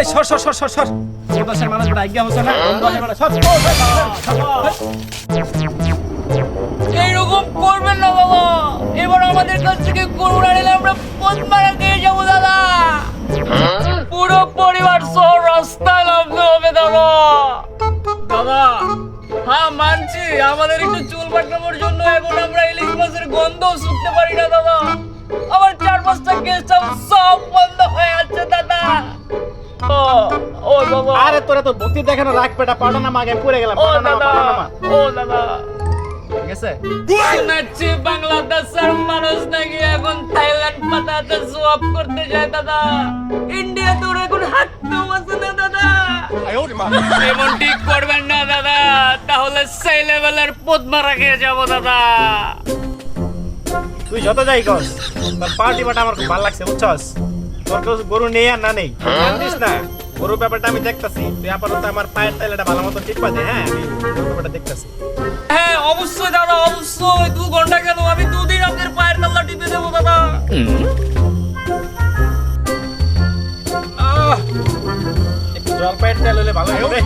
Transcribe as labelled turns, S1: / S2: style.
S1: এই সর সর সর সর সর ওর দশের মানুষ বড় আজ্ঞা হচ্ছে না ওর দশের বড় সর
S2: এইরকম করবেন না বাবা, এবার আমাদের কাছ থেকে করোনা নিলে আমরা পদ্মারা দিয়ে যাবো দাদা। পুরো পরিবার সহ রাস্তায় নামতে হবে দাদা। দাদা হ্যাঁ মানছি, আমাদের একটু চুল পাকানোর জন্য এখন আমরা ইলিশ মাছের গন্ধও শুকতে পারি না দাদা। আমার 4-5টা গেস্ট হাউস সব বন্ধ হয়ে আছে দাদা। ও বাবা,
S1: আরে তোরা তো ভক্তি দেখানো রাখ পেটা পাটা না মাগে পড়ে গেলাম
S2: ও
S1: পাটা না
S2: দাদা,
S1: পাটা না
S2: ও দাদা,
S1: ঠিক আছে
S2: শুনেছি বাংলাদেশের মানুষ নাকি এখন থাইল্যান্ড পাতাতে জব করতে যায় দাদা। ইন্ডিয়া তো এখন হাঁটতেও আছে না দাদা। এমন ঠিক করবেন না দাদা, তাহলে সেই লেভেলের পদ্মারা খেয়ে যাবো দাদা।
S1: তুই যত যাই কস তোর পার্টি বাটা আমার খুব ভালো লাগছে বুঝছস। তোর কাছে গরু নেই আর না নেই জানিস না, গরুর ব্যাপারটা আমি দেখতাছি। তুই আপাতত আমার পায়ের তাইলাটা ভালো মতো ঠিক পাতে। হ্যাঁ আমি গরুর ব্যাপারটা দেখতাছি।
S2: হ্যাঁ অবশ্যই দাদা, অবশ্যই 2 ঘন্টা কেন, আমি 2 দিন আপনার পায়ের তাল্লা টিপে দেবো দাদা।
S1: একটু জল পায়ের তেল হলে ভালো হবে।